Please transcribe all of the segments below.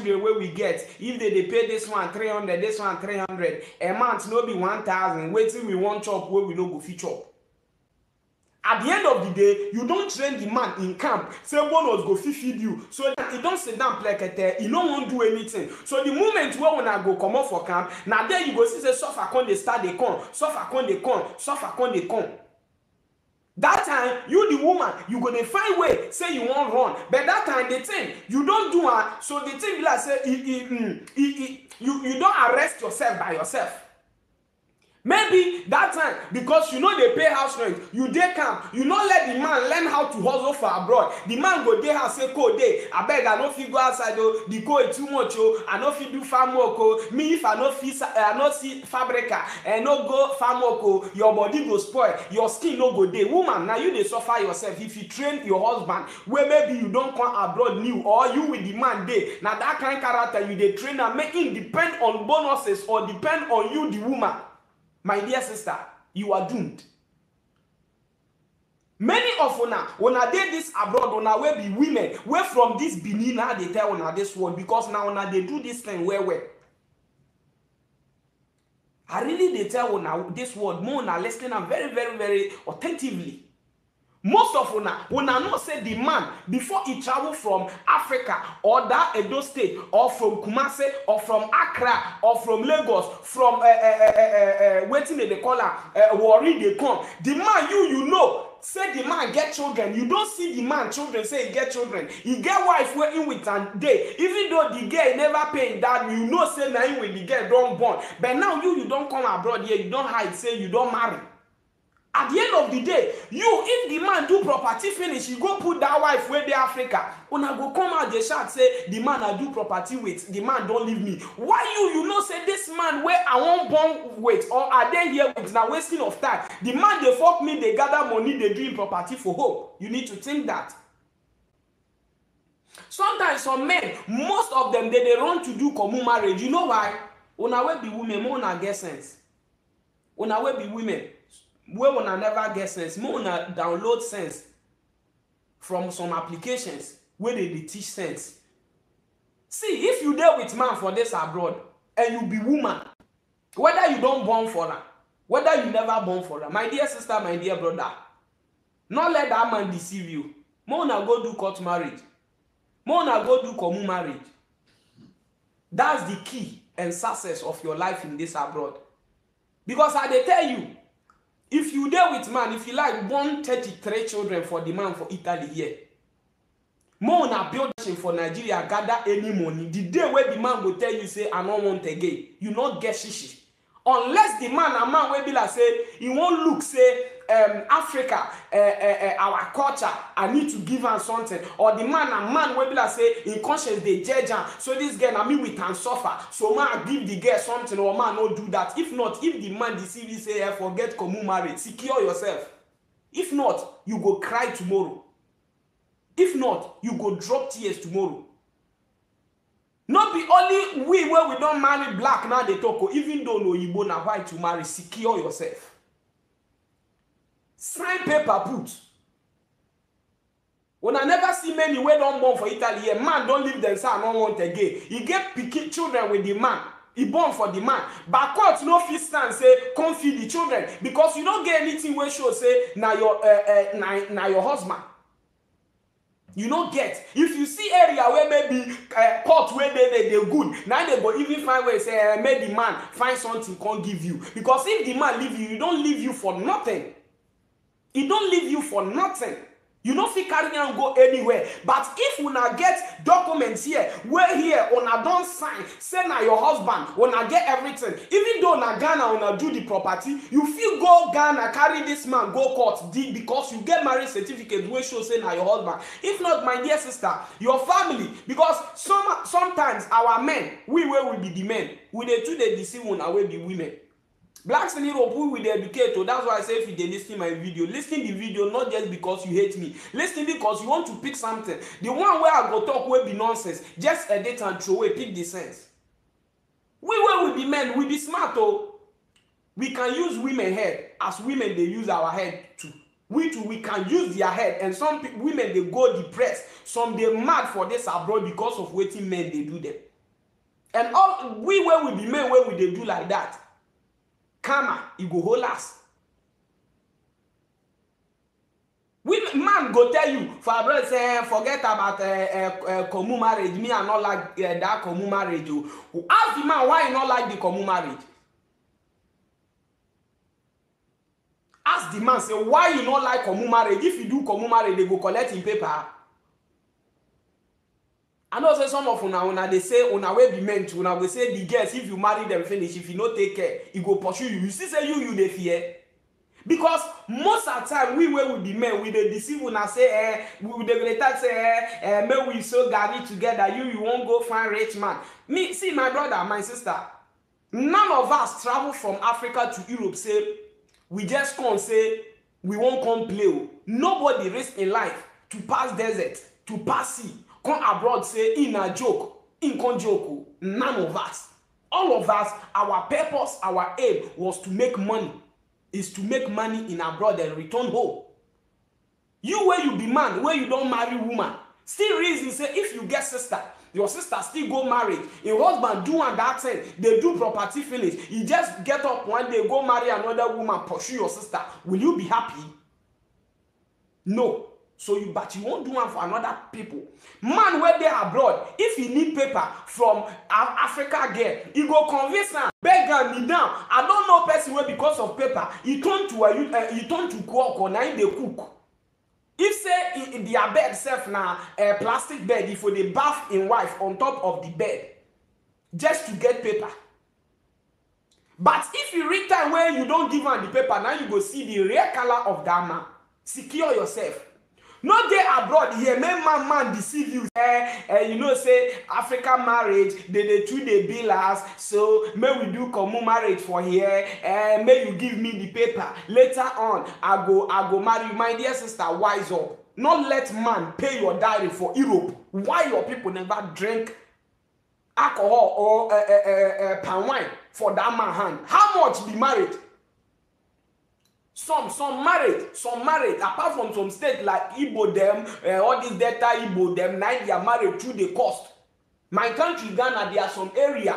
children where we get, if they pay this one 300, this one 300, a month no be 1,000, waiting we want chop where we no go fit chop. At the end of the day, you don't train the man in camp. Say bonus go feed you. So that he don't sit down plekete, he no won't do anything. So the moment when I go come up for camp, now there you go see say suffer con they start they come, suffer con they come, suffer con they come. That time, you the woman, you gonna find way, say you won't run. But that time, the thing, you don't do it. So the thing like say, you don't arrest yourself by yourself. Maybe that time, because you know they pay house rent, you dey camp, you not let the man learn how to hustle for abroad. The man go dey house say, "Code day, I beg, I no fit go outside though. The code is too much oh. I no fit do farm work oh. Me if I no fit, I no see fabrica, and no go farm work oh. Your body go spoil, your skin no go dey. Woman, now you dey suffer yourself if you train your husband where maybe you don't come abroad new or you with the man dey. Now that kind of character you dey train and make him depend on bonuses or depend on you the woman. My dear sister, you are doomed. Many of una dey this abroad, una will be women, where from this Benin, now they tell una this word, because now una they do this thing well. I really they tell una this word, more una listening and very, very, very attentively. Most of una know say the man, before he travel from Africa or that Edo State or from Kumasi or from Accra or from Lagos, from waiting they call her Warri they come. The man you know say the man get children. You don't see the man children say he get children. He get wife waiting with and day. Even though the girl never paying that, you know say now him with the girl don't born. But now you don't come abroad here. You don't hide. Say you don't marry. At the end of the day, if the man do property finish, you go put that wife where the Africa. When I go come out the shot say the man I do property with, the man don't leave me. Why you know say this man where I won't born with or are they here with now wasting of time? The man they fuck me, they gather money, they doing property for hope. You need to think that. Sometimes some men, most of them they run to do common marriage. You know why? Una will be women, more una get sense. Una will be women. Where when I never get sense, more when download sense from some applications where they teach sense. See, if you deal with man for this abroad and you be woman, whether you don't born for her, whether you never born for her, my dear sister, my dear brother, not let that man deceive you. More when go do court marriage, more when go do common marriage. That's the key and success of your life in this abroad. Because I they tell you, if you deal with man, if you like, born 33 children for the man for Italy here. More na build for Nigeria, gather any money. The day where the man will tell you, say, I don't want again, you not get shishi. Unless the man, a man will be like, say, he won't look, say, Africa, our culture, I need to give her something. Or the man, a man will be like, say, in conscience, they judge her. So this girl, I mean, we can suffer. So man, give the girl something, or man, not do that. If not, if the man deceive you, say, forget common marriage, secure yourself. If not, you go cry tomorrow. If not, you go drop tears tomorrow. Not be only we where we don't marry black now they talk, even though no Igbo na white to marry, secure yourself. Sign paper put. When I never see many where don't born for Italy here, man don't leave them say I don't want again. He get picky children with the man. He born for the man. But court no fit stand say come feed the children because you don't get anything where show say now your husband. You don't get. If you see area where maybe court where they good, now they go even find where say make the man find something can't give you. Because if the man leave you, he don't leave you for nothing. He don't leave you for nothing. You don't feel carry and go anywhere. But if you not get documents here, where here una don't sign, say na your husband, una get everything. Even though na Ghana una do the property, you feel go Ghana carry this man go court because you get marriage certificate where show say na your husband. If not, my dear sister, your family, because sometimes our men, we will be the men, we dey too dey deceive una wey be women. Blacks in Europe, we will educate. So that's why I say if you listen my video, listen the video not just because you hate me. Listen because you want to pick something. The one where I go talk will be nonsense. Just edit and throw away, pick the sense. We will be men, we be smart though. We can use women head as women they use our head too. We too, we can use their head. And some women they go depressed. Some they mad for this abroad because of waiting men they do them. And all we where we be men where we dey do like that. Karma, e go hold us. Man go tell you for brother say forget about common marriage. Me I not like that common marriage. Ask the man why he not like the common marriage. Ask the man say why you not like common marriage. If you do common marriage, they go collect in paper. I know say some of una they say una will be meant to una will say the girls if you marry them finish if you not take care, he go pursue you. You see say you dey fear. Because most of the time we will be men, we dey deceive una say we dey talk say may we so gather together, you won't go find rich man. Me see my brother, my sister, none of us travel from Africa to Europe say we just come say we won't come play. Nobody risk in life to pass desert, to pass sea, come abroad say in a joke, in con joke. None of us. All of us, our purpose, our aim was to make money. Is to make money in abroad and return home. You where you be man, where you don't marry woman. Still reason say if you get sister, your sister still go marry. Your husband do and that thing, they do property finish. You just get up one day, go marry another woman, pursue your sister. Will you be happy? No. So but you won't do one for another people. Man where they abroad, if he need paper from Africa girl, he go convince her, beg her, kneel down. I don't know person where because of paper, he turn to cook or now they cook. If say in their bed self now plastic bed, if they bath in wife on top of the bed, just to get paper. But if you read time where you don't give her the paper, now you go see the real color of that man. Secure yourself. No day abroad here, may man deceive you. You know, say African marriage, they treat the billers, so may we do common marriage for here. May you give me the paper. Later on, I go marry you. My dear sister, wise up. Not let man pay your dowry for Europe. Why your people never drink alcohol or palm wine for that man hand? How much be married? Some married, apart from some states like Igbo them, all these Delta Igbo them, now they are married through the cost. My country, Ghana, there are some area,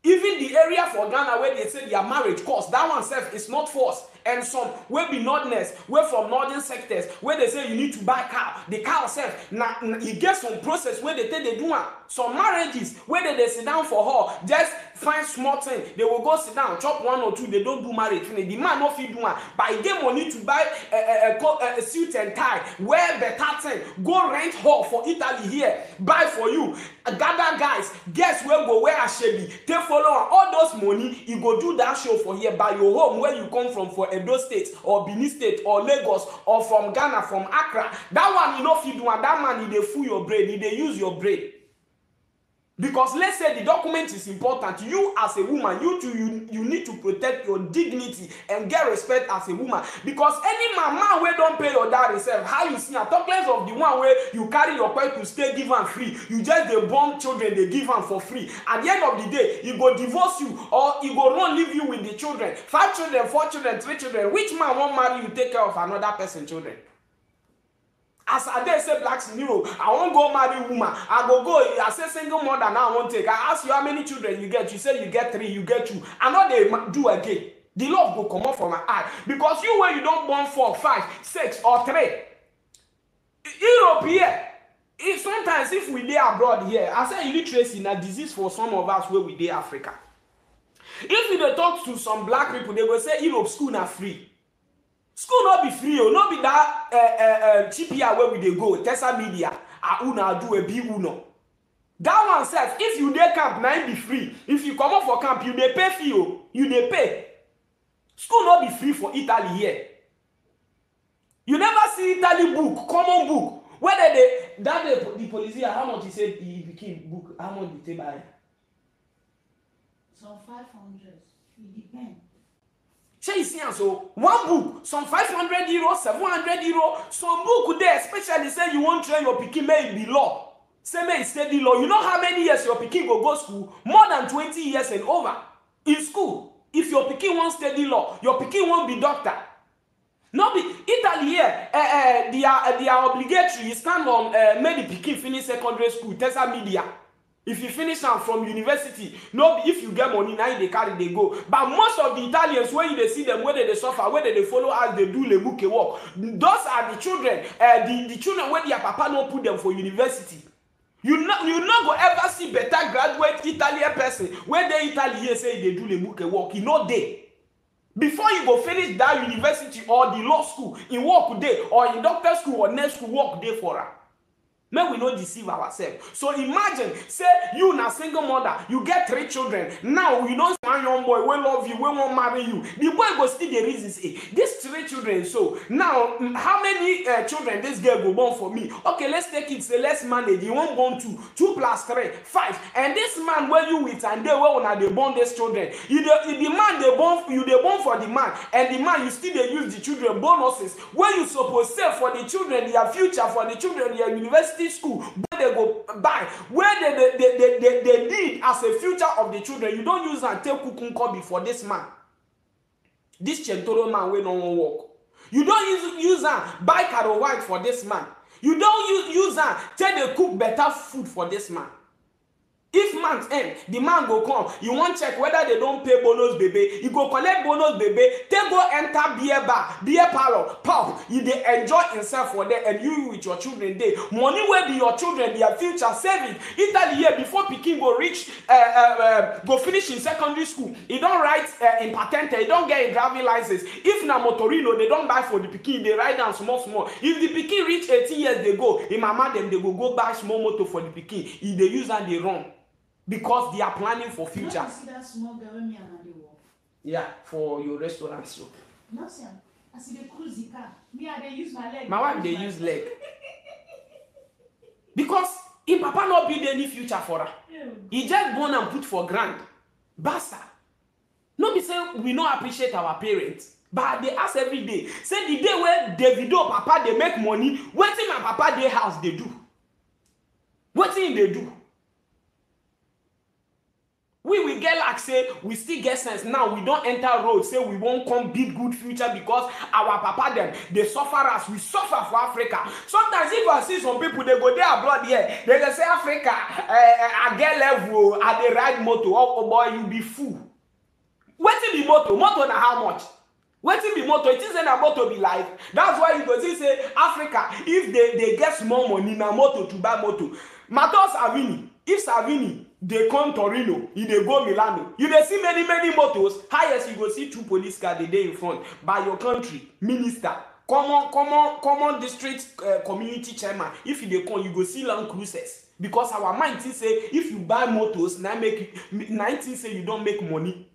even the area for Ghana where they say their marriage cost, that one self is not forced. And some where be northerners, where from northern sectors, where they say you need to buy car, the car self, now you get some process where they take they do one. Some marriages where they sit down for her, just find small thing, they will go sit down, chop one or two, they don't do marriage. The man not fit do one, but he get money to buy a suit and tie, wear better thing, go rent hall for Italy here, buy for you, gather guys, guess where go where I should be, take follow all those money, you go do that show for here, by your home where you come from for Edo State or Benin State or Lagos or from Ghana, from Accra. That one you know fit do one, that man he dey fool your brain, he dey use your brain. Because let's say the document is important. You as a woman, you need to protect your dignity and get respect as a woman. Because any man where don't pay your dad himself, how you see, talk less of the one where you carry your pet to stay give and free. You just they born children, they give them for free. At the end of the day, he go divorce you or he go run leave you with the children. 5 children, 4 children, 3 children. Which man won't marry you take care of another person's children? As I dare say blacks in Europe, I won't go marry woman. I I say single mother now I won't take. I ask you how many children you get. You say you get 3, you get 2. I know they do again. The love will come up from my eye. Because you when you don't born 4, 5, 6 or 3. Europe here. Sometimes if we there abroad here, I say illiteracy is a disease for some of us where we there Africa. If you talk to some black people, they will say Europe school not free. School not be free, not be that cheap here where we they go. Tessa media, una do a big uno. That one says if you dey camp, now be free. If you come up for camp, you dey pay fee. You dey pay. School not be free for Italy here. You never see Italy book, common book. Whether the police here, how much he said he became book, how much did they buy? Some 500. It depends. So one book, some 500 euros, 700 euros, some book there, especially say you won't train your pikin may be law. Say may study law. You know how many years your pikin go school? More than 20 years and over in school. If your pikin won't study law, your pikin won't be doctor. No be Italy here, they are obligatory. You stand on many pikin finish secondary school, Tessa media. If you finish am from university, no be if you get money, now they carry, they go. But most of the Italians, when you see them, whether they suffer, whether they follow us, they do lebuke work. Those are the children, the children where their papa no put them for university. You not go ever see better graduate Italian person where they Italy here say they do lebuke work. You know they. Before you go finish that university or the law school, in work day or in doctor school or nurse school, work day for her. May we not deceive ourselves. So imagine, say you na single mother, you get 3 children. Now you don't find young boy, we love you, we won't marry you. The boy go still the reason say, these 3 children. So now, how many children this girl go born for me? Okay, let's take it. Say let's manage. You won't born 2, 2 plus 3, 5. And this man where you with and they where they born these children. The man they born for the man, and the man you still they use the children bonuses. Where you supposed save for the children their future, for the children their university school, where they go buy, where they need as a future of the children. You don't use and take kukunkobi for this man, this Chentoro man wey no wan work. You don't use and buy Carol White for this man. You don't use and take the cook better food for this man. If months end, the man go come. You want check whether they don't pay bonus baby. You go collect bonus baby. They go enter beer bar, beer parlor, pub. You they enjoy himself for there, and you with your children there. Money will be your children, their future saving. Italy here before Peking go reach, go finish in secondary school. He don't write in patente. He don't get a driving license. If na motorino, they don't buy for the Peking. They ride down small. If the Peking reach 18 years, they go. In mama them they go buy small motor for the Peking. If they use and they run. Because they are planning for future. You see that small girl when me and they walk. Yeah, for your restaurant. So. No, sir. I see the cruise the car. Me and they use my leg. My wife, they use leg. Because if Papa not build any future for her, he just born and put for grand. Basta. No be say we don't appreciate our parents. But they ask every day. Say the day where Davido Papa they make money, what in my Papa their house they do? What thing they do? We will get like say we still get sense now. We don't enter road say we won't come build good future because our papa them they suffer as we suffer for Africa. Sometimes if I see some people they go there abroad here they can say Africa I get level at the ride motor. Oh boy you be fool. Wetin be motor? Motor na how much? Wetin be motor? It is a motor be life. That's why you go see say Africa if they get small money na motor to buy motor. Matos Savini if Savini they come Torino, you they go Milano. You they see many motors. Highest you go see 2 police cars the day in front. By your country, minister, common district community chairman. If you they come, you go see Land Cruisers. Because our mind say if you buy motors, now make 19 say you don't make money.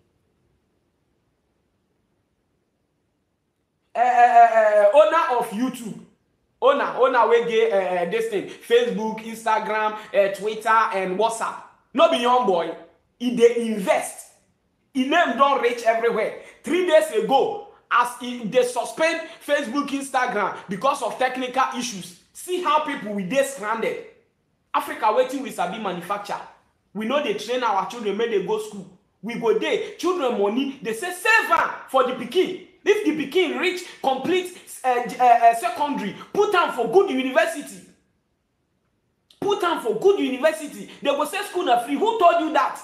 Owner of YouTube. Owner we get this thing. Facebook, Instagram, Twitter, and WhatsApp. No be young boy. He they invest. His name don't reach everywhere. 3 days ago, as they suspend Facebook, Instagram because of technical issues. See how people we dey stranded. Africa waiting with Sabi manufacture. We know they train our children when they go school. We go there, children money. They say save am for the pikin. If the pikin reach complete secondary, put am for good university. Put them for good university. They go say school na free. Who told you that?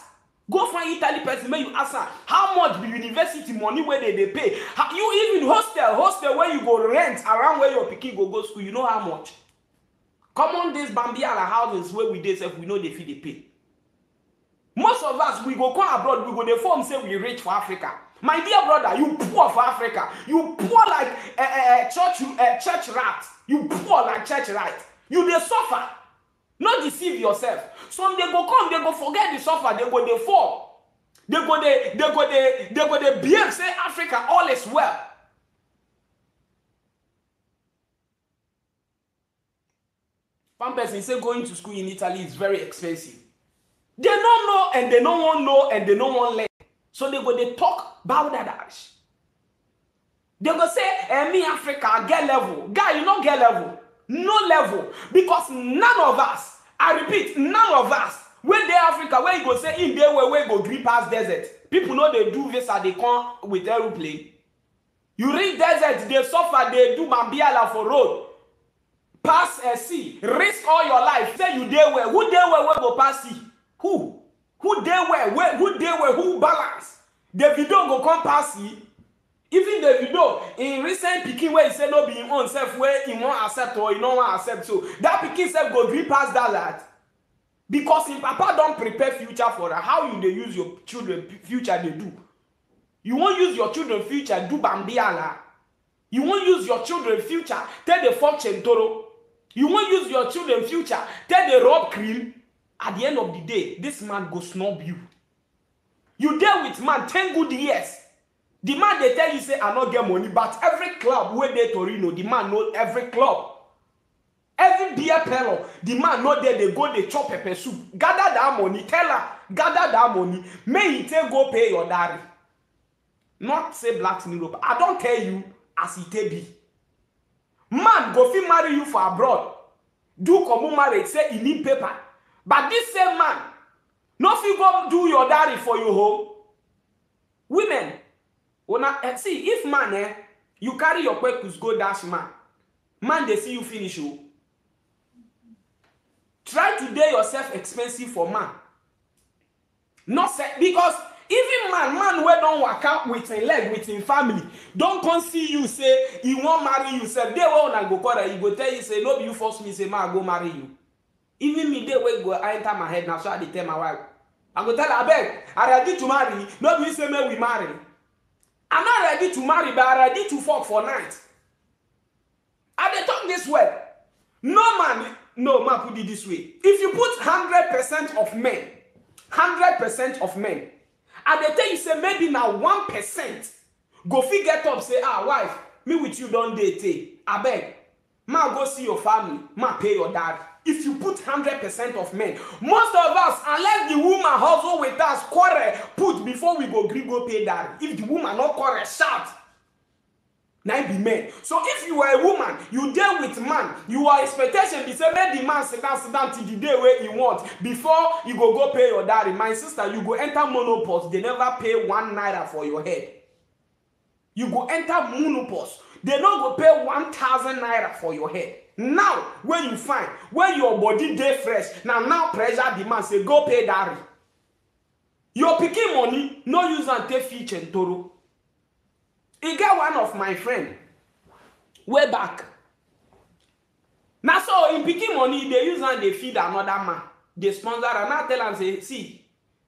Go find Italy person. May you ask her how much the university money where they pay. You even hostel where you go rent around where your pikin go school. You know how much? Come on, this Bambiala houses where we dey say we know they feel they pay. Most of us we go come abroad. We go the form say we rich for Africa. My dear brother, you poor for Africa. You poor like church rat. You poor like church rat. You dey suffer. Not deceive yourself. Some they go come, they go forget the suffer, they go they fall. They go they behave, say Africa, all is well. One person say going to school in Italy is very expensive. They don't know and they don't want to know and they don't want to learn. So they go they talk about that. They go say, me Africa, I get level. Guy, you don't get level. No level. Because none of us, I repeat, none of us, when they Africa, where you go say, in there where we go green past desert. People know they do visa, they come with aeroplane. You reach desert, they suffer, they do Bambiala for road. Pass a sea, risk all your life. Say you there where, who there where go pass sea? Who they were? Who balance? Davido go come pass you. Even Davido in recent picking where he said no be him own self where he won't accept or he don't want accept. So that picking self go green past that lad. Because if papa don't prepare future for that, how you they use your children future they do? You won't use your children future do bambiala. You won't use your children future tell the fuck Chentoro. You won't use your children future tell the rob cream. At the end of the day, this man go snob you. You deal with man 10 good years. The man they tell you say I not get money, but every club where they Torino, the man know every club. Every beer pello, the man know there they go they chop pepper soup. Gather that money, tell her, gather that money. May he take go pay your daddy. Not say blacks in Europe. I don't tell you as it be. Man go fi marry you for abroad. Do come marriage say he need paper. But this same man, no fi go do your daddy for you home. Women, see if man you carry your kwekus go dash man they see you finish you. Try to do yourself expensive for man. Not say because even man where don't work out with his leg, with his family, don't come see you say he won't marry you. Say they won't go call he go tell you say no be you force me say man I go marry you. Even me they will go enter my head now so I tell my wife. I go tell her beg I ready to marry. No be say me we marry. I'm not ready to marry but I ready to fuck for night. And they talk this way. No man put it this way. If you put 100% of men, 100% of men, and they tell you say maybe now 1% go fit get up say wife me with you don't date I beg ma go see your family ma pay your dad. If you put 100% of men, most of us unless the woman hustle with us quarrel put before we go pay dad. If the woman not quarrel shout. Now be men. So if you are a woman, you deal with man, your expectation be say let the man sit down till the day where you want before you go pay your daddy. My sister, you go enter monopause, they never pay 1 naira for your head. You go enter monopause, they don't go pay 1,000 naira for your head. Now, when you find when your body day fresh, now pressure demand say go pay daddy. Your picking money, no use and take feature and toro. He get one of my friend way back. Now so in picking money, they use and they feed another man. They sponsor and I tell and say, see,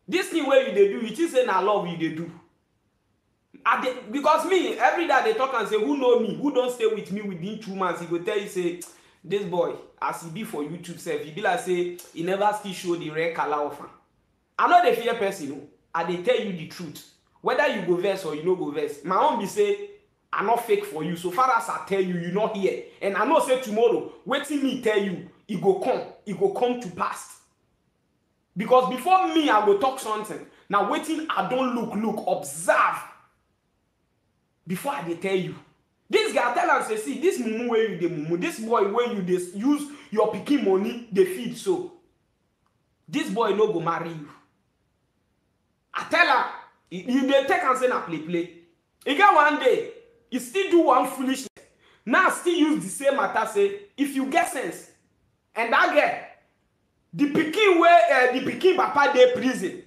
this thing where you they do, it is I love you they do. Because me, every day they talk and say, who know me, who don't stay with me within 2 months, he go tell you say, this boy, as he be for YouTube self, he be like say, he never still show the rare color of him. I know the fear person, and they tell you the truth. Whether you go verse or you no go verse, my own be say, I'm not fake for you. So far as I tell you, you not here. And I know say tomorrow, waiting me tell you, it go come to pass. Because before me, I go talk something. Now waiting, I don't look, observe. Before I tell you. This guy tell and say, see, this mumu where you dey mumu, this boy where you dey use your pikin money, they feed so. This boy no go marry you. I tell her, you dey take and say na play. He get one day, he still do one foolishness. Now still use the same matter say, if you get sense, and that girl, the pikin where the pikin papa dey prison,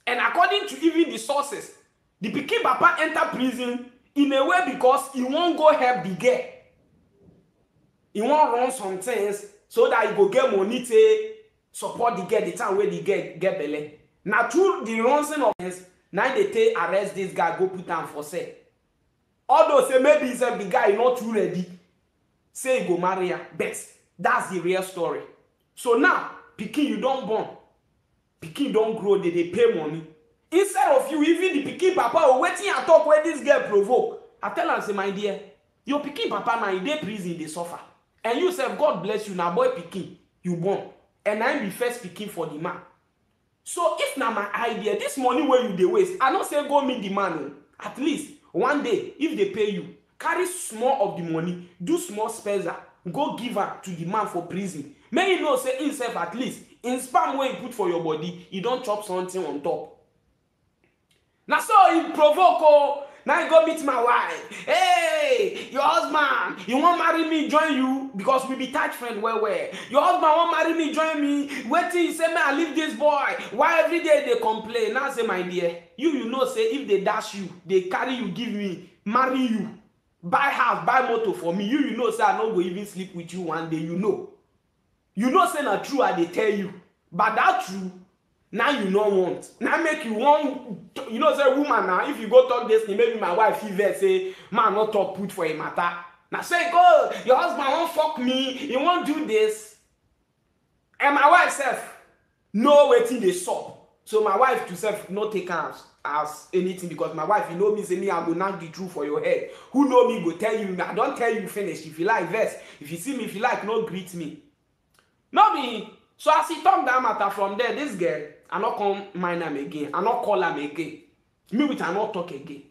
and according to even the sources, the pikin papa enter prison in a way because he won't go help the girl. He won't run some things so that he go get money to support the girl the time where the girl get belle. Now through the ransom of things, now they take arrest this guy, go put him for sale. Although say maybe he said the guy is not too ready, say he go marry her, but that's the real story. So now, pikin you don't born, pikin don't grow, they pay money. Instead of you, even the pikin papa waiting and talk where this girl provoke. I tell her, say, my dear, your pikin papa now in the prison, they suffer. And you say, God bless you, now boy pikin, you born. And I'm the first pikin for the man. So if now my idea, this money where you they waste, I don't say go meet the man. At least one day, if they pay you, carry small of the money, do small special, go give her to the man for prison. May you know, say himself at least, in spam where you put for your body, you don't chop something on top. Now so he provoke, Now you go meet my wife. Hey, your husband, you won't marry me, join you because we be tight friend well. Your husband won't marry me, join me. Wait till you say, man, I leave this boy. Why every day they complain? Now say, my dear, you know, say if they dash you, they carry you, give me, marry you, buy house, buy motor for me. You know, say I no go even sleep with you one day. You know, say not true. I they tell you, but that true. Now you no want. Now make you want. You know, say woman now. If you go talk this thing, maybe my wife even say, man, not talk put for a matter. Now say, go, your husband won't fuck me. He won't do this. And my wife self, no waiting they stop. So my wife to self not take as anything because my wife, you know me, say me, I go knock the truth for your head. Who know me go tell you. I don't tell you finish. If you like verse, if you see me, if you like, no greet me. No me. So as he talk that matter from there, this girl, I not come mind him again. I not call him again. Me with I not talk again.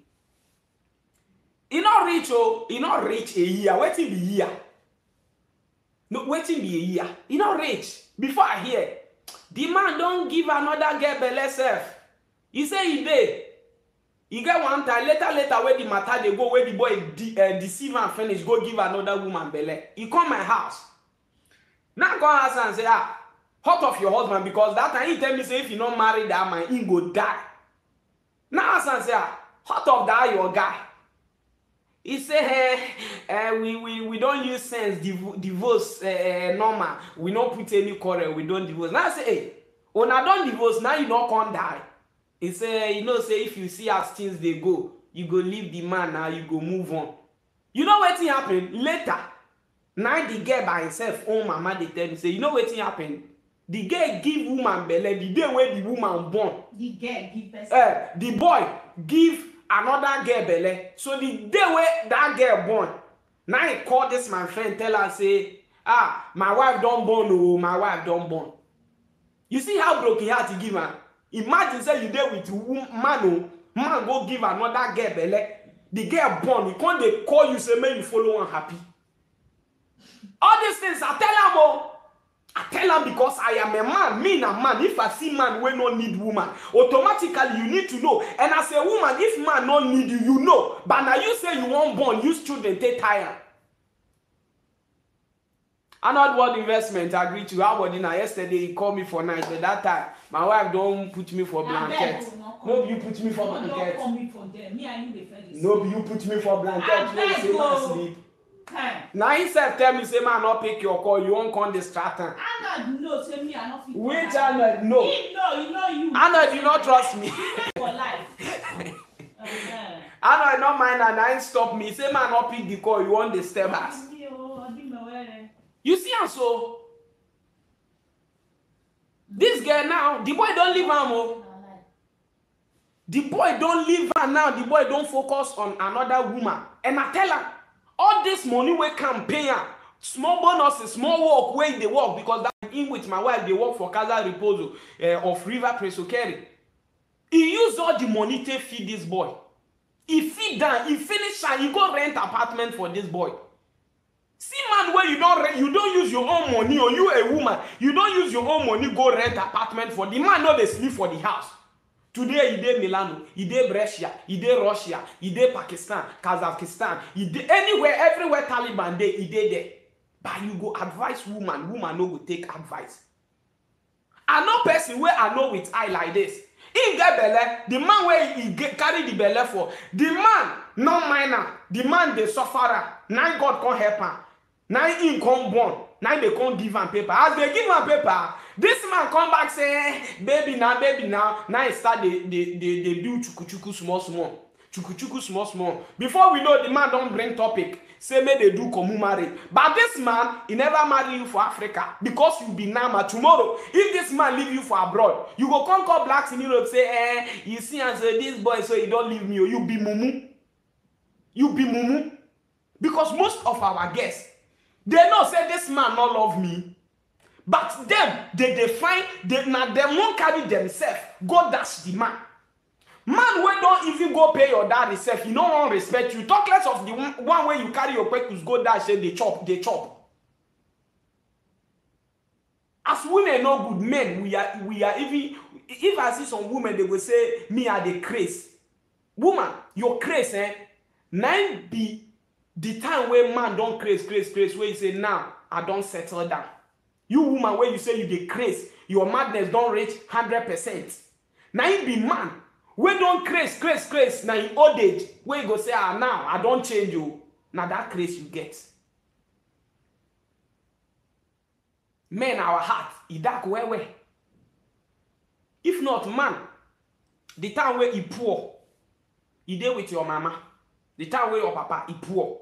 He not reach a year. Waiting be year. No, waiting be a year. He not reach. Before I hear, the man don't give another girl belle self. He say he dey. He get one time, later where the matter they go, where the boy deceive and finish, go give another woman belle. He come my house. Now go ask and say, hurt of your husband because that time he tell me say if you not marry that man, he go die. Now ask and say, hurt of that your guy. He say, we don't use sense divorce normal. We don't put any quarrel. We don't divorce. Now I say, hey, when I don't divorce, now you not can't die. He say, you know, say if you see as things they go, you go leave the man now. You go move on. You know what happened later? Now the girl by himself, oh mama, they tell me say, you know what happened? The girl give woman belle the day where the woman born. The girl give birth. The boy give another girl belle. So the day where that girl born, now he call this my friend, tell her say, my wife don't born, oh, my wife don't born. You see how broken heart he give her? Imagine say you there with man, man go give another girl belle. The girl born, he can't they call you say, man, you follow one happy. All these things I tell him, oh. I tell him because I am a man, me a man. If I see man we don't need woman, automatically you need to know. And as a woman, if man don't need you, you know. But now you say you won't born, use children, take tire. Another word investment, I agree to. How about dinner? Yesterday he called me for night, but that time my wife don't put me for blanket. No, you put me for blanket. Don't call me for them. Me and you the friends. No, you put me for blanket. You say man sleep. Now he said, tell me, say man, not pick your call. You won't come distract him. Arnold, no, say me, I not fit. Which Arnold? No. You know you. Arnold, you not trust me. For life. Arnold, not mind and I stop me. Say man, not pick the call. You want disturb us. You see, and so this girl now, the boy don't leave her. The boy don't leave her now. The boy don't focus on another woman. And I tell her. All this money we can pay her. Small bonuses, small work where they work because that in with my wife they work for Casa Reposo of River Presokeri. He used all the money to feed this boy. He feed down, he finish and he go rent apartment for this boy. See man where you don't use your own money or you a woman, you don't use your own money go rent apartment for the man not they sleep for the house. Today, he did Milano, he did Brescia, he did Russia, he did Pakistan, Kazakhstan, he did anywhere, everywhere Taliban did, he did there. But you go advise woman no go take advice. I know person where I know with eye like this. He get belle, the man where he carry the belle for, the man, no minor, the man the sufferer, now God can't help him. Now he come born, now they can't give him paper. As they give him paper, this man come back say, baby now. Now he start they do chuku small. Chuku small. Before we know, the man don't bring topic. Say may they do komu marry. But this man, he never marry you for Africa because you be Nama. Tomorrow, if this man leave you for abroad, you go come call blacks in Europe say, you see and say this boy so he don't leave me or you be mumu. You be mumu. Because most of our guests, they know say this man not love me. But them, they find, now they won't carry themselves. God dash the man. Man, when don't even go pay your dad himself, he don't want respect you. Talk less of the one way you carry your purpose, go dash, say they chop. As women no good men, we are even, if I see some women, they will say, me are the craze. woman, your craze, now be the time where man don't craze, where you say, now I don't settle down. You woman, where you say you dey craze, your madness don't reach 100%. Now you be man, where don't craze, now in old age, where you go say, now I don't change you. Now that craze you get. Men, our heart, it dark where. If not, man, the time where he poor, he dey with your mama. The time where your papa, he poor,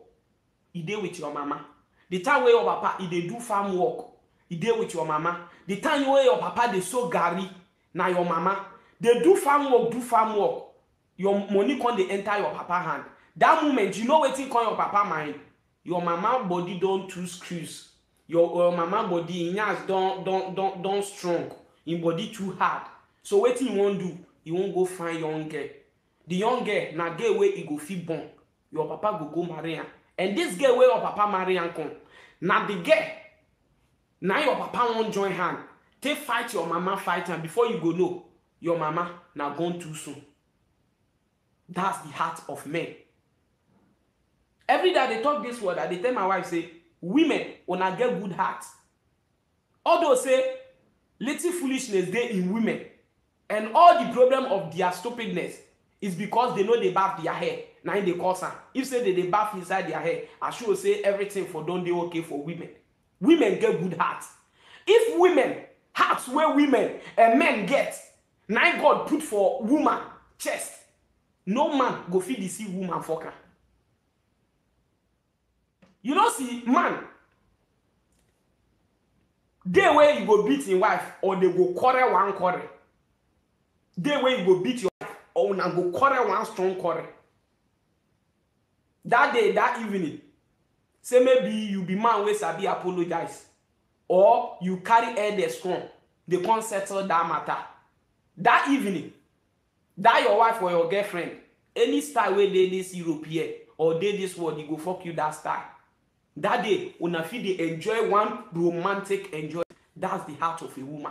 he dey with your mama. The time where your papa, he dey do farm work, he dey with your mama. The time where your papa, they sow gari, na your mama. They do farm work, your money can't they enter your papa hand. That moment, you know wetin come your papa mind. Your mama body don't two screws. Your mama body, inyas don't strong. In body too hard. So wetin you won't do? You won't go find young girl. The young girl, na girl where he go fit born. Your papa go marry her. And this girl where your papa marry her come. Now the girl, now your papa won't join hand. Take fight your mama fight and before you go know, your mama now gone too soon. That's the heart of men. Every day they talk this word, I they tell my wife, say, women wanna get good heart. Although say, little foolishness they in women. And all the problem of their stupidness is because they know they bath their hair. Now they cause her. If say they bath inside their hair, I should say everything for don't they okay for women. Women get good heart. If women, hearts where women and men get, now God put for woman chest. No man go feed the see woman fucker. You know, see, man, they way you go beat your wife, or they go quarrel one quarrel. They way you go beat your wife, or now go quarrel one strong quarrel. That day, that evening, say maybe you be man wey sabi apologize, or you carry air the strong, they can't settle that matter. That evening, that your wife or your girlfriend, any style where they this European or they this world, you go fuck you that style. That day, when I feel they enjoy one romantic enjoy, that's the heart of a woman.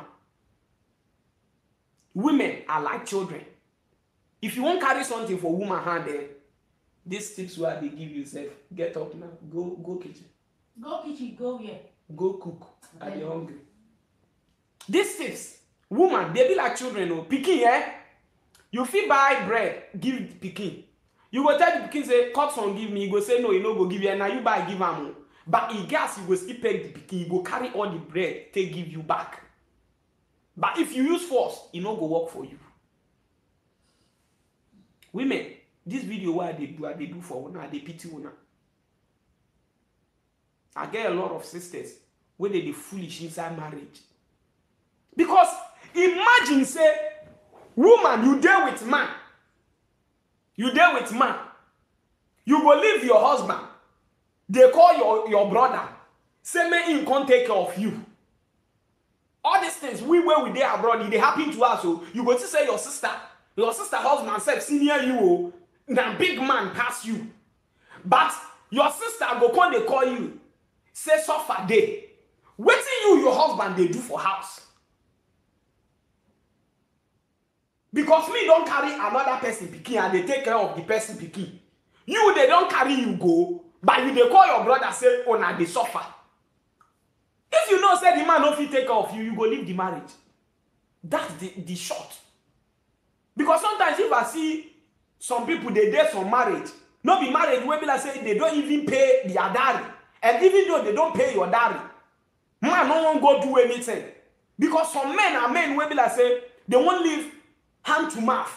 Women are like children. If you want to carry something for woman hand, these tips where they give yourself, get up now, go kitchen. Go kitchen, go where? Go cook. Are they hungry? These tips, woman, they be like children. Oh, pikin, you fit buy bread, give pikin. You go tell the pikin say, cut some give me. You go say no, you no go give you. And now you buy give am. But in gas, you go still pay the pikin. You go carry all the bread, take give you back. But if you use force, it no go work for you. Women, this video what they do for una, they pity una. I get a lot of sisters where they foolish inside marriage. Because imagine say, woman, you deal with man. You deal with man. You go leave your husband. They call your brother. Say me him can't take care of you. All these things, we where we there abroad, they happen to us. So you go to say your sister husband said senior you, now big man pass you. But your sister go come they call you. Say suffer day. What you your husband they do for house? Because me don't carry another person pikin and they take care of the person pikin. You they don't carry you go, but you they call your brother say oh na they suffer. If you know say the man don't fit take care of you, you go leave the marriage. That's the short. Because sometimes if I see some people they date some marriage, not be marriage where be like say they don't even pay their dowry. And even though they don't pay your dowry, man no one go do anything. Because some men are men where be like say they won't live hand to mouth.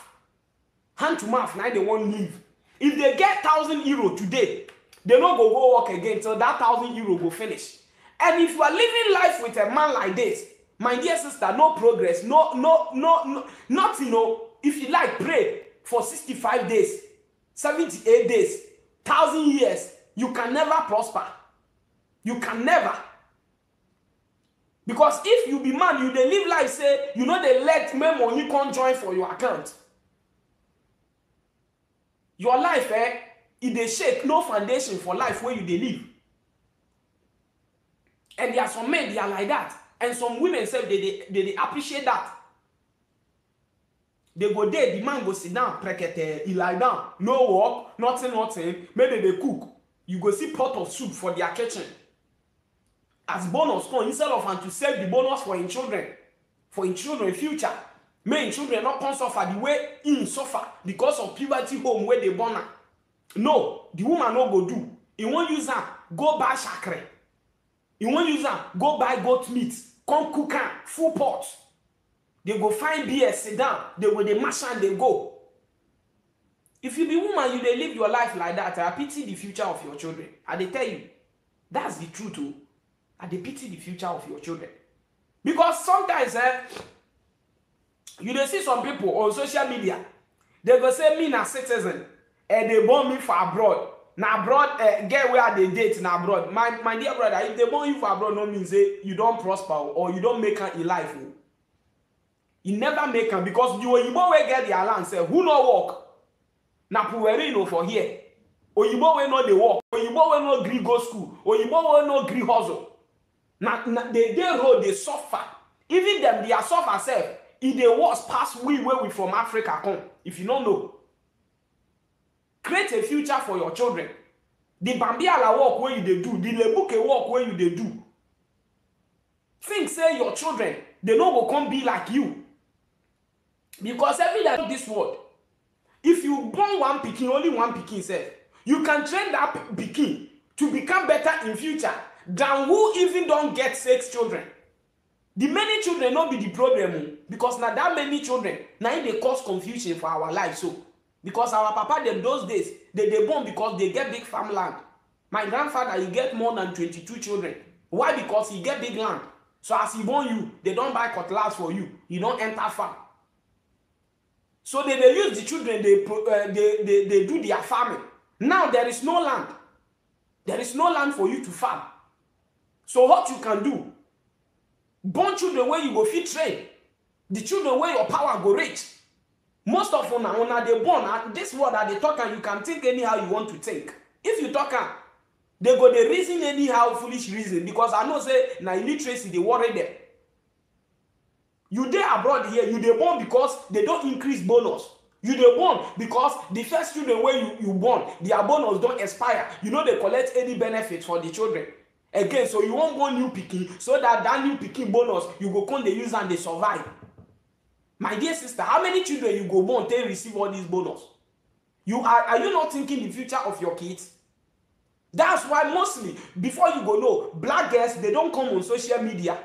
Hand to mouth, now they won't leave. If they get €1,000 today, they don't go work again till that €1,000 go finish. And if you are living life with a man like this, my dear sister, no progress, no, nothing. No. If you like, pray for 65 days, 78 days, 1,000 years, you can never prosper. You can never. Because if you be man, you they live life, say, you know they let me money come join for your account. Your life, it they shake, no foundation for life where you they live. And there are some men, they are like that. And some women say they appreciate that. They go there, the man go sit down, prekete, he lie down, no work, nothing. Maybe they cook. You go see pot of soup for their kitchen. As bonus come, instead of and to save the bonus for in children future. May in children not come suffer the way in suffer because of poverty home where they born. No, the woman no go do. He won't use her, go buy shakre. He won't use her, go buy goat meat, come cook her, full pot. They go find beer, sit down, they go the mash and they go. If you be woman, you they live your life like that. I pity the future of your children. I they tell you, that's the truth too. I they pity the future of your children. Because sometimes you dey see some people on social media, they go say me na citizen, and they born me for abroad. Na abroad, get where they date na abroad. My dear brother, if they born you for abroad, no mean say you don't prosper or you don't make it in life. You never make it because you Oyibo wey get their land say who no work. Na puwerino for here. Oyibo wey no dey work. Oyibo wey no gree go school. Oyibo wey no gree hustle. Na they road they suffer. Even them they are suffer self. If they was pass we where we from Africa come. If you don't know. Create a future for your children. The Bambiala work where you they do. The Lebuke work where you they do. Think say your children, they no go come be like you. Because every day of this world, if you born one pikin, only one pikin self, you can train that pikin to become better in future than who even don't get 6 children. The many children not be the problem because now that many children now they cause confusion for our life. So because our papa them those days they born because they get big farmland. My grandfather he get more than 22 children. Why? Because he get big land. So as he born you, they don't buy cutlass for you. You don't enter farm. So they use the children, they do their farming. Now there is no land. There is no land for you to farm. So what you can do, born children where you go fit train. The children where your power go reach. Most of them when they born, this word that they talk and you can think anyhow you want to think. If you talk they go the reason anyhow foolish reason because I know say na illiteracy they worry them. You dey abroad here, you dey born because they don't increase bonus. You dey born because the first children where you born, their bonus don't expire. You know they collect any benefit for the children. Again, so you won't born new pikin so that new pikin bonus you go come they use and they survive. My dear sister, how many children you go born to receive all these bonus? Are you not thinking the future of your kids? That's why mostly before you go know, black girls they don't come on social media.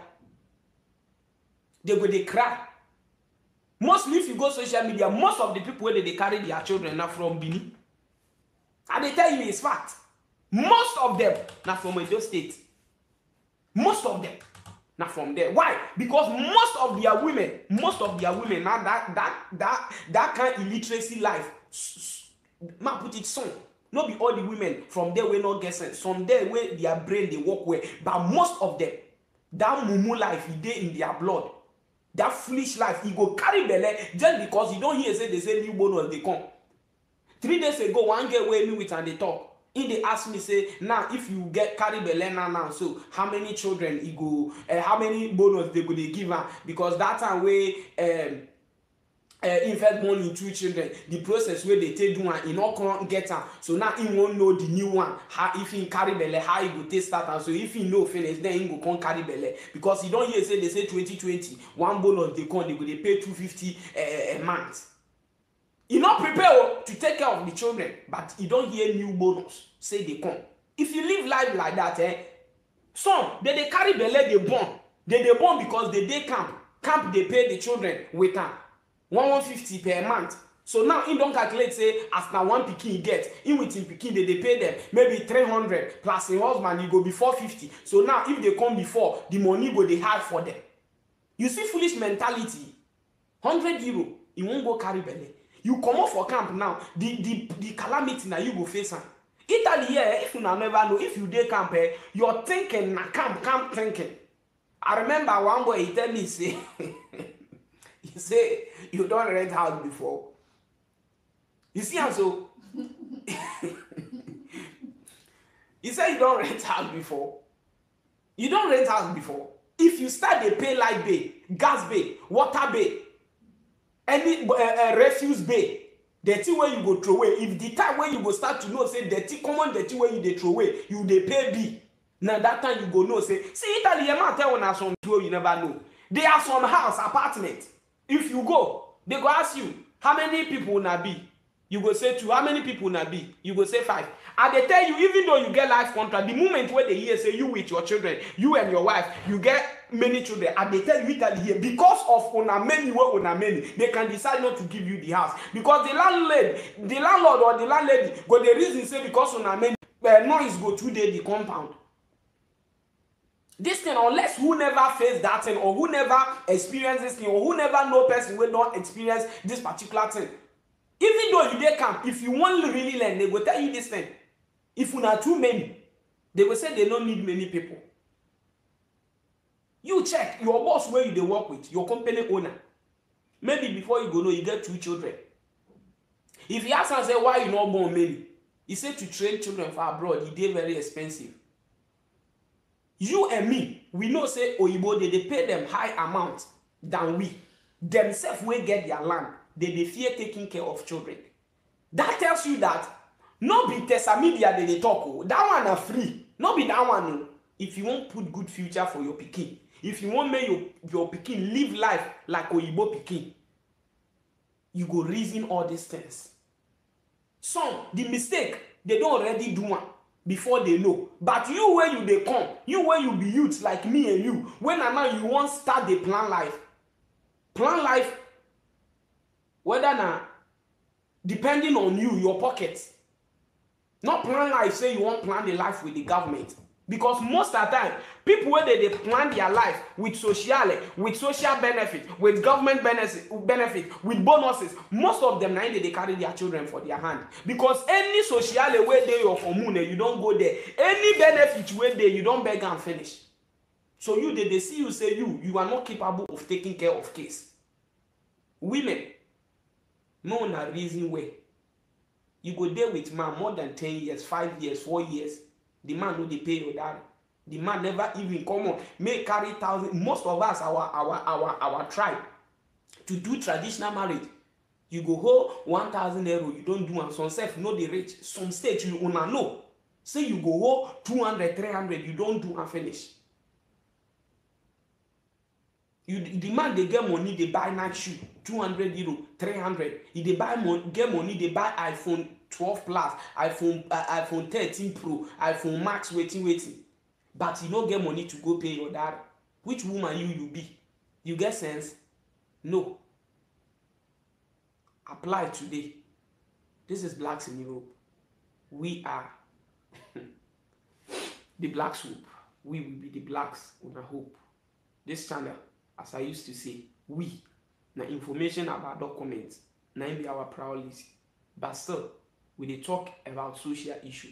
They cry. Mostly if you go social media, most of the people where they carry their children are from Benin. And they tell you it's fact. Most of them are from Edo State. Most of them are from there. Why? Because most of their women now that kind of illiteracy life. Man put it son. Not be all the women from there will not get sense. Some there where their brain they work well. But most of them, that mumu life is in their blood. That foolish life, he go carry belly just because you don't hear say they say new bonus they come. 3 days ago, one girl where me with and they talk. In they ask me say, now if you get carry belly now, so how many children he go, how many bonus they go they give her? Because that time where invest money in 2 children, the process where they take do and he not can't get her. So now he won't know the new one. How if he carry belly, how he go take start and so if he know finish, then he go come carry belly. Because he don't hear say they say 2020, one bonus they come, they go they pay 250 a month. He not prepare to take care of the children, but he don't hear new bonus. Say they come. If you live life like that, some they carry belly, they born. They born because they camp. Camp they pay the children with them. 150 per month. So now he don't calculate say as now one pikin get in with him pikin they pay them maybe 300 plus in husband he go be 450. So now if they come before the money go they hard for them. You see foolish mentality. 100 euro he won't go carry belly. You come up for camp now the calamity now you go face am. Italy here if you never know if you dey camp you're thinking na camp thinking. I remember one boy he tell me say he say you don't rent house before. You see how so? He said you don't rent house before. You don't rent house before. If you start to pay light bill, gas bill, water bill, any refuse bay, dirty where you go throw away. If the time when you go start to know say dirty, common dirty where you dey throw away, you dey pay bill. Now that time you go know say, see Italy, man tell una some you never know. There are some house, apartment. If you go, they go ask you, how many people na be? You go say 2. How many people na be? You go say 5. And they tell you, even though you get life contract, the moment where they hear say you with your children, you and your wife, you get many children, and they tell you Italy here, because of una many, they can decide not to give you the house. Because the landlord or the landlady go the reason say because una many noise go through the compound. This thing, unless who never face that thing, or who never experience this thing, or who never know person will not experience this particular thing. Even though you dey camp, if you want to really learn, they will tell you this thing. If you are too many, they will say they don't need many people. You check your boss where you dey work with, your company owner. Maybe before you go know, you get 2 children. If you ask and say why you not born many, he said to train children for abroad, it dey very expensive. You and me, we know say Oyibo, they pay them high amount than we. Themselves will get their land. They fear taking care of children. That tells you that no be Tessa Media they talk. That one are free. No be that one. No. If you want put good future for your pikin, if you want make your pikin live life like Oyibo pikin, you go reason all these things. Some, the mistake, they don't already do one before they know. But you where you they come, you where you be youth like me and you, when now you want start the plan life. Plan life, whether now, depending on you, your pockets. Not plan life, say you want plan the life with the government. Because most of the time, people where they plan their life with social benefit, with government benefit, with bonuses, most of them now they carry their children for their hand. Because any social where they your commune, you don't go there. Any benefit where they you don't beg and finish. So you they see you say you are not capable of taking care of kids. Women, no na reason way. You go there with man more than 10 years, 5 years, 4 years. The man no dey pay your dad. The man never even come on. May carry thousand. Most of us, our tribe, to do traditional marriage. You go hold 1,000 euro. You don't do, and some self no dey rich. Some state you una know. Say you go hold 200, 300. You don't do and finish. The man they get money, they buy night shoe, 200 euro, 300. If they buy get money, they buy iPhone 12 Plus, iPhone 13 Pro, iPhone Max, waiting. But you don't get money to go pay your dad. Which woman you be? You get sense? No. Apply today. This is Blacks in Europe. We are the Black Swoop. We will be the Blacks on a hope. This channel, as I used to say, we, na information about documents, na be our priority. But still, we dey talk about social issue.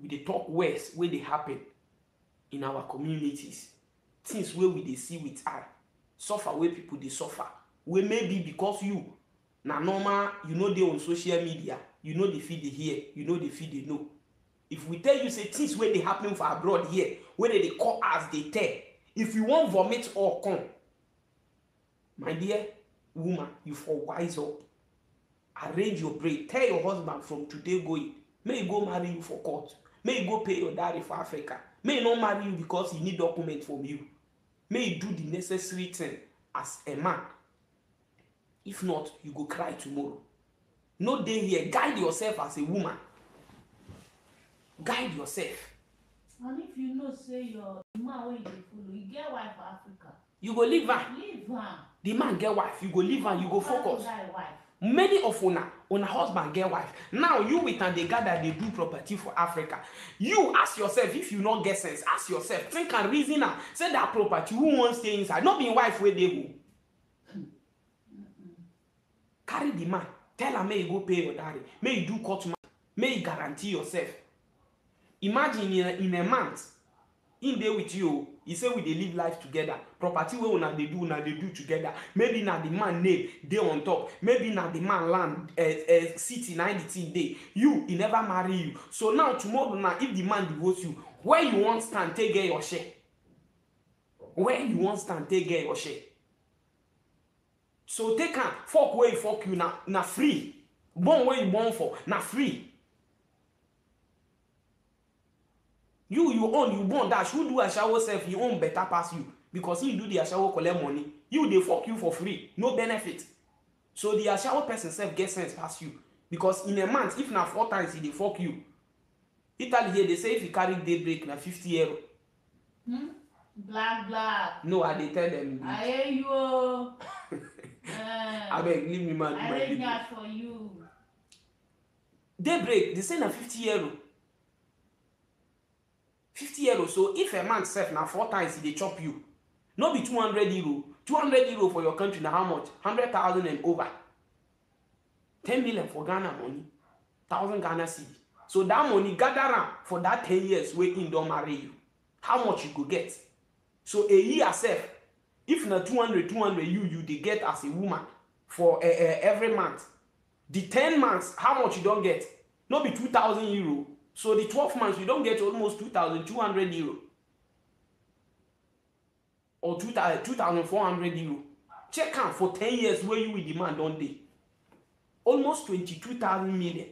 We dey talk ways where they happen in our communities. Things where we dey see with eye. Suffer where people they suffer. Where maybe because you, na normal, you know they on social media, you know they feel they hear, you know they feel they know. If we tell you say things where they happen for abroad here, where they call us, they tell. If you want vomit or come, my dear woman, you for wise up. Arrange your brain. Tell your husband from today going. May he go marry you for court. May he go pay your daddy for Africa. May he not marry you because he need document from you. May he do the necessary thing as a man. If not, you go cry tomorrow. No day here. Guide yourself as a woman. Guide yourself. And if you know, say your man when you follow, you get wife for Africa. You go leave her. Leave her. The man get wife. You go leave her. You go focus. Wife. Many of una husband get wife. Now you with and they gather they do property for Africa. You ask yourself if you not get sense. Ask yourself. Think and reason now. Say that property who wants stay inside. Not being wife where they go. Carry the man. Tell her may you go pay your daddy. May you do court man. May you guarantee yourself. Imagine in a month, in there with you, he say we they live life together. Property where una they do together. Maybe now the man name they on top. Maybe now the man land city 90 day. You he never marry you. So now tomorrow now if the man divorce you, where you want stand take get your share. Where you want stand take get your share. So take am, fuck where you fuck you na free. Born where you born for, na free. You own, you born dash. Who do ashawo self, you own better pass you. Because he do the ashawo collect money. You they fuck you for free, no benefit. So the ashawo person self get sense pass you. Because in a month, if na 4 times he dey fuck you. Italy here, they say if you carry daybreak na 50 euro. Black. No, I dey tell them. I hear you. I beg, leave me man. I heard that for you. Daybreak, they say na 50 euro. 50 euro. So if a man self na 4 times he dey chop you, no be 200 euro. 200 euro for your country na how much? 100,000 and over. 10 million for Ghana money. 1,000 Ghana cedi. So that money gather am for that 10 years wey him don marry you. How much you go get? So a year self, if na 200 you dey get as a woman for every month. The 10 months, how much you don't get? No be 2,000 euro. So the 12 months, you don't get almost 2,200 euro. Or 2,400 euro. Check out for 10 years where you will demand on day. Almost 22,000 million.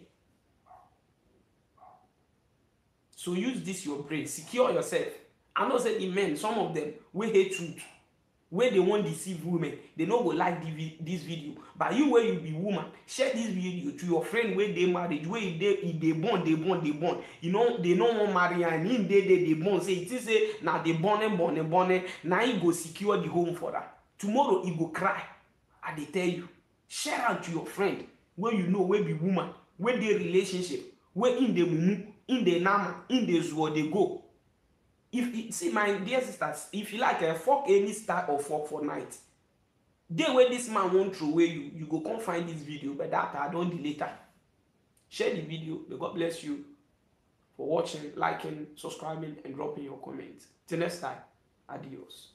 So use this your brain. Secure yourself. I know say the men, some of them, we hate truth. Where they want to deceive women, they no go like this video. But you where you be woman, share this video to your friend where they married, where they born. You know, they no want marry and in they born. Say it is say now they born. Now you go secure the home for that. Tomorrow he go cry. And they tell you, share out to your friend where you know where be woman, where they relationship, where in the mumu, in the nama, in the zuo they go. See my dear sisters, if you like fuck any star or fuck for night, day where this man won't throw away you go come find this video, but that I don't delete it. Share the video. May God bless you for watching, liking, subscribing, and dropping your comments. Till next time, adios.